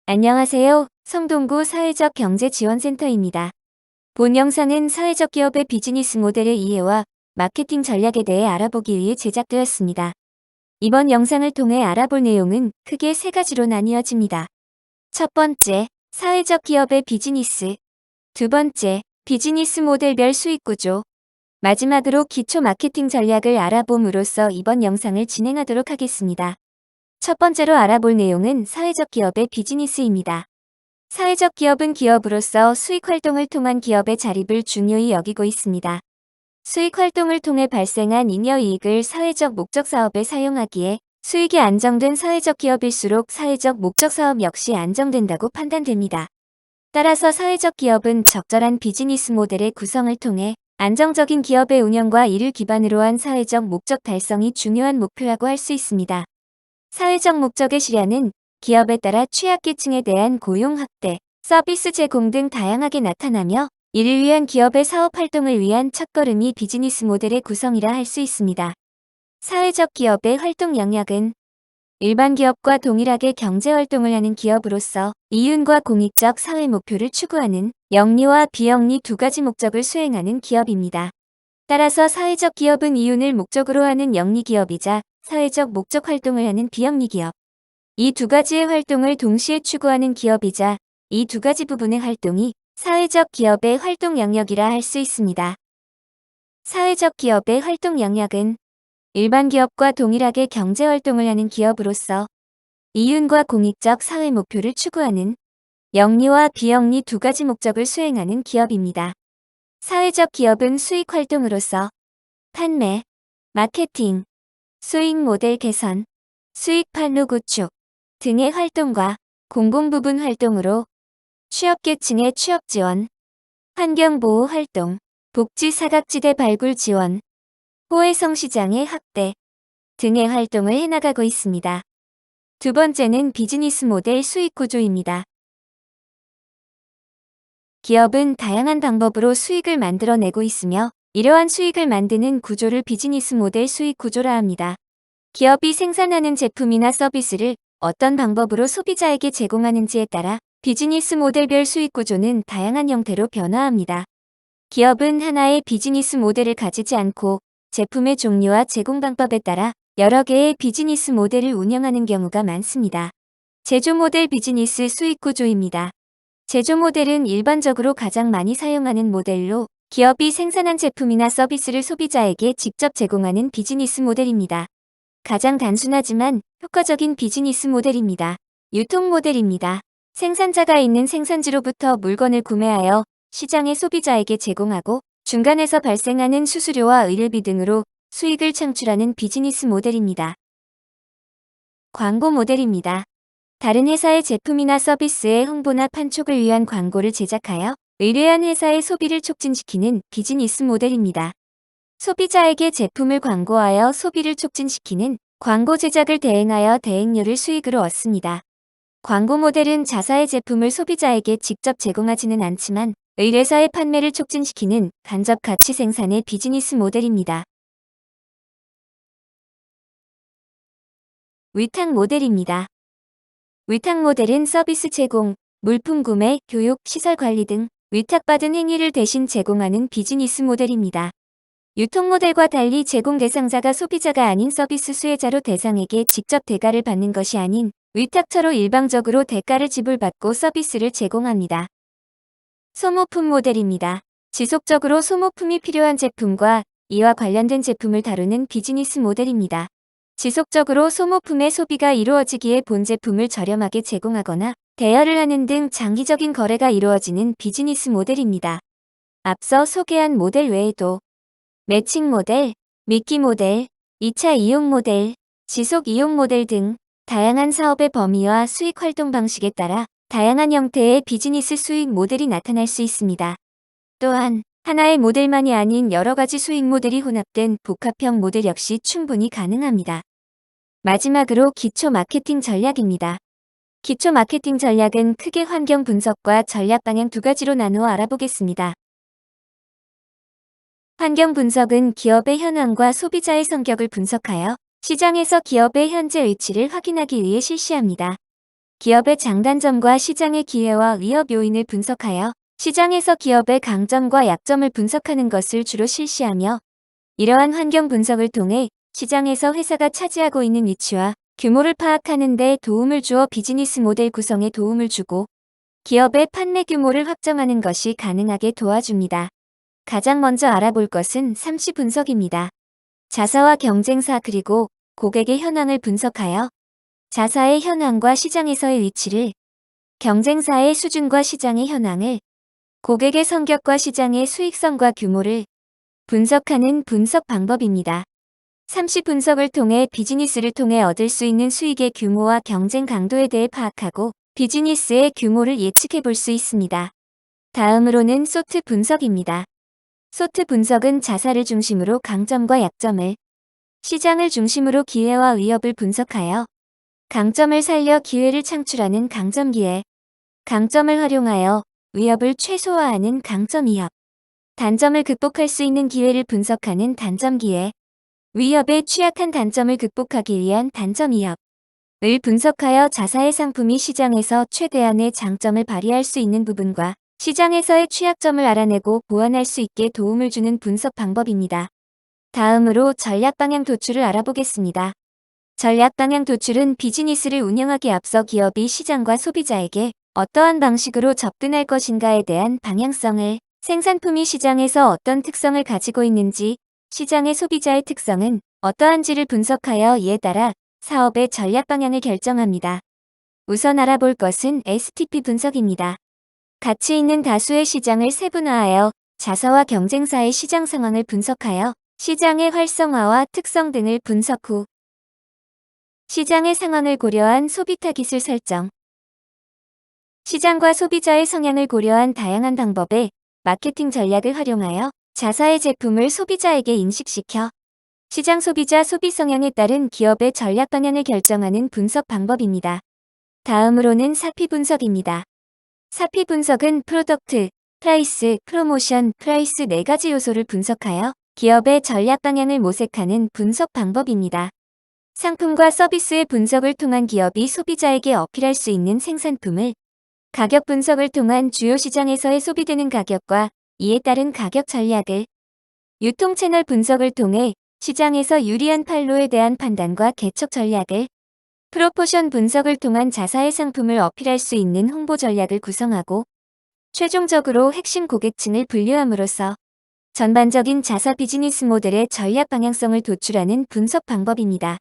안녕하세요. 성동구 사회적경제지원센터입니다. 본 영상은 사회적 기업의 비즈니스 모델의 이해와 마케팅 전략에 대해 알아보기 위해 제작되었습니다. 이번 영상을 통해 알아볼 내용은 크게 세 가지로 나뉘어집니다. 첫 번째, 사회적 기업의 비즈니스. 두 번째, 비즈니스 모델별 수익 구조. 마지막으로 기초 마케팅 전략을 알아봄으로써 이번 영상을 진행하도록 하겠습니다. 첫 번째로 알아볼 내용은 사회적 기업의 비즈니스입니다. 사회적 기업은 기업으로서 수익 활동을 통한 기업의 자립을 중요히 여기고 있습니다. 수익 활동을 통해 발생한 잉여 이익을 사회적 목적 사업에 사용하기에 수익이 안정된 사회적 기업일수록 사회적 목적 사업 역시 안정된다고 판단됩니다. 따라서 사회적 기업은 적절한 비즈니스 모델의 구성을 통해 안정적인 기업의 운영과 이를 기반으로 한 사회적 목적 달성이 중요한 목표라고 할 수 있습니다. 사회적 목적의 실현은 기업에 따라 취약계층에 대한 고용 확대, 서비스 제공 등 다양하게 나타나며 이를 위한 기업의 사업 활동을 위한 첫걸음이 비즈니스 모델의 구성이라 할 수 있습니다. 사회적 기업의 활동 영역은 일반 기업과 동일하게 경제활동을 하는 기업으로서 이윤과 공익적 사회 목표를 추구하는 영리와 비영리 두 가지 목적을 수행하는 기업입니다. 따라서 사회적 기업은 이윤을 목적으로 하는 영리 기업이자 사회적 목적 활동을 하는 비영리 기업. 이 두 가지의 활동을 동시에 추구하는 기업이자 이 두 가지 부분의 활동이 사회적 기업의 활동 영역이라 할 수 있습니다. 사회적 기업의 활동 영역은 일반 기업과 동일하게 경제활동을 하는 기업으로서 이윤과 공익적 사회 목표를 추구하는 영리와 비영리 두 가지 목적을 수행하는 기업입니다. 사회적 기업은 수익 활동으로서 판매, 마케팅, 수익 모델 개선, 수익 판로 구축 등의 활동과 공공부문 활동으로 취업계층의 취업 지원, 환경보호 활동, 복지 사각지대 발굴 지원, 호혜성 시장의 확대 등의 활동을 해나가고 있습니다. 두 번째는 비즈니스 모델 수익 구조입니다. 기업은 다양한 방법으로 수익을 만들어내고 있으며 이러한 수익을 만드는 구조를 비즈니스 모델 수익 구조라 합니다. 기업이 생산하는 제품이나 서비스를 어떤 방법으로 소비자에게 제공하는지에 따라 비즈니스 모델별 수익 구조는 다양한 형태로 변화합니다. 기업은 하나의 비즈니스 모델을 가지지 않고 제품의 종류와 제공 방법에 따라 여러 개의 비즈니스 모델을 운영하는 경우가 많습니다. 제조 모델 비즈니스 수익 구조입니다. 제조 모델은 일반적으로 가장 많이 사용하는 모델로 기업이 생산한 제품이나 서비스를 소비자에게 직접 제공하는 비즈니스 모델입니다. 가장 단순하지만 효과적인 비즈니스 모델입니다. 유통 모델입니다. 생산자가 있는 생산지로부터 물건을 구매하여 시장의 소비자에게 제공하고 중간에서 발생하는 수수료와 의료비 등으로 수익을 창출하는 비즈니스 모델입니다. 광고 모델입니다. 다른 회사의 제품이나 서비스의 홍보나 판촉을 위한 광고를 제작하여 의뢰한 회사의 소비를 촉진시키는 비즈니스 모델입니다. 소비자에게 제품을 광고하여 소비를 촉진시키는 광고 제작을 대행하여 대행료를 수익으로 얻습니다. 광고 모델은 자사의 제품을 소비자에게 직접 제공하지는 않지만 의뢰사의 판매를 촉진시키는 간접 가치 생산의 비즈니스 모델입니다. 위탁 모델입니다. 위탁 모델은 서비스 제공, 물품 구매, 교육, 시설 관리 등 위탁받은 행위를 대신 제공하는 비즈니스 모델입니다. 유통 모델과 달리 제공 대상자가 소비자가 아닌 서비스 수혜자로 대상에게 직접 대가를 받는 것이 아닌 위탁처로 일방적으로 대가를 지불받고 서비스를 제공합니다. 소모품 모델입니다. 지속적으로 소모품이 필요한 제품과 이와 관련된 제품을 다루는 비즈니스 모델입니다. 지속적으로 소모품의 소비가 이루어지기에 본 제품을 저렴하게 제공하거나 대여를 하는 등 장기적인 거래가 이루어지는 비즈니스 모델입니다. 앞서 소개한 모델 외에도 매칭 모델, 미끼 모델, 2차 이용 모델, 지속 이용 모델 등 다양한 사업의 범위와 수익 활동 방식에 따라 다양한 형태의 비즈니스 수익 모델이 나타날 수 있습니다. 또한 하나의 모델만이 아닌 여러 가지 수익 모델이 혼합된 복합형 모델 역시 충분히 가능합니다. 마지막으로 기초 마케팅 전략입니다. 기초 마케팅 전략은 크게 환경 분석과 전략 방향 두 가지로 나누어 알아보겠습니다. 환경 분석은 기업의 현황과 소비자의 성격을 분석하여 시장에서 기업의 현재 위치를 확인하기 위해 실시합니다. 기업의 장단점과 시장의 기회와 위협 요인을 분석하여 시장에서 기업의 강점과 약점을 분석하는 것을 주로 실시하며, 이러한 환경 분석을 통해 시장에서 회사가 차지하고 있는 위치와 규모를 파악하는 데 도움을 주어 비즈니스 모델 구성에 도움을 주고 기업의 판매 규모를 확정하는 것이 가능하게 도와줍니다. 가장 먼저 알아볼 것은 삼시 분석입니다. 자사와 경쟁사 그리고 고객의 현황을 분석하여 자사의 현황과 시장에서의 위치를, 경쟁사의 수준과 시장의 현황을, 고객의 성격과 시장의 수익성과 규모를 분석하는 분석 방법입니다. 삼시 분석을 통해 비즈니스를 통해 얻을 수 있는 수익의 규모와 경쟁 강도에 대해 파악하고 비즈니스의 규모를 예측해 볼 수 있습니다. 다음으로는 소트 분석입니다. 소트 분석은 자사를 중심으로 강점과 약점을, 시장을 중심으로 기회와 위협을 분석하여 강점을 살려 기회를 창출하는 강점 기회, 강점을 활용하여 위협을 최소화하는 강점 위협, 단점을 극복할 수 있는 기회를 분석하는 단점 기회, 위협에 취약한 단점을 극복하기 위한 단점 위협을 분석하여 자사의 상품이 시장에서 최대한의 장점을 발휘할 수 있는 부분과 시장에서의 취약점을 알아내고 보완할 수 있게 도움을 주는 분석 방법입니다. 다음으로 전략 방향 도출을 알아보겠습니다. 전략 방향 도출은 비즈니스를 운영하기에 앞서 기업이 시장과 소비자에게 어떠한 방식으로 접근할 것인가에 대한 방향성을, 생산품이 시장에서 어떤 특성을 가지고 있는지, 시장의 소비자의 특성은 어떠한지를 분석하여 이에 따라 사업의 전략 방향을 결정합니다. 우선 알아볼 것은 STP 분석입니다. 가치 있는 다수의 시장을 세분화하여 자사와 경쟁사의 시장 상황을 분석하여 시장의 활성화와 특성 등을 분석 후 시장의 상황을 고려한 소비 타깃을 설정, 시장과 소비자의 성향을 고려한 다양한 방법의 마케팅 전략을 활용하여 자사의 제품을 소비자에게 인식시켜 시장 소비자 소비 성향에 따른 기업의 전략 방향을 결정하는 분석 방법입니다. 다음으로는 사피 분석입니다. 사피 분석은 프로덕트, 프라이스, 프로모션, 프라이스 4가지 요소를 분석하여 기업의 전략 방향을 모색하는 분석 방법입니다. 상품과 서비스의 분석을 통한 기업이 소비자에게 어필할 수 있는 생산품을, 가격 분석을 통한 주요 시장에서의 소비되는 가격과 이에 따른 가격 전략을, 유통 채널 분석을 통해 시장에서 유리한 판로에 대한 판단과 개척 전략을, 프로포션 분석을 통한 자사의 상품을 어필할 수 있는 홍보 전략을 구성하고 최종적으로 핵심 고객층을 분류함으로써 전반적인 자사 비즈니스 모델의 전략 방향성을 도출하는 분석 방법입니다.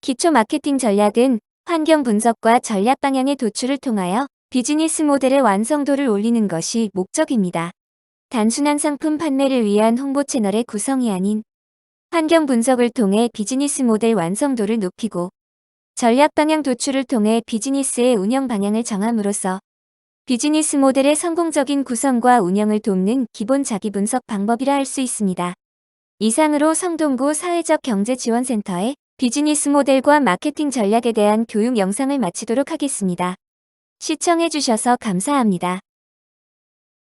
기초 마케팅 전략은 환경 분석과 전략 방향의 도출을 통하여 비즈니스 모델의 완성도를 올리는 것이 목적입니다. 단순한 상품 판매를 위한 홍보 채널의 구성이 아닌 환경 분석을 통해 비즈니스 모델 완성도를 높이고 전략 방향 도출을 통해 비즈니스의 운영 방향을 정함으로써 비즈니스 모델의 성공적인 구성과 운영을 돕는 기본 자기 분석 방법이라 할 수 있습니다. 이상으로 성동구 사회적 경제지원센터의 비즈니스 모델과 마케팅 전략에 대한 교육 영상을 마치도록 하겠습니다. 시청해주셔서 감사합니다.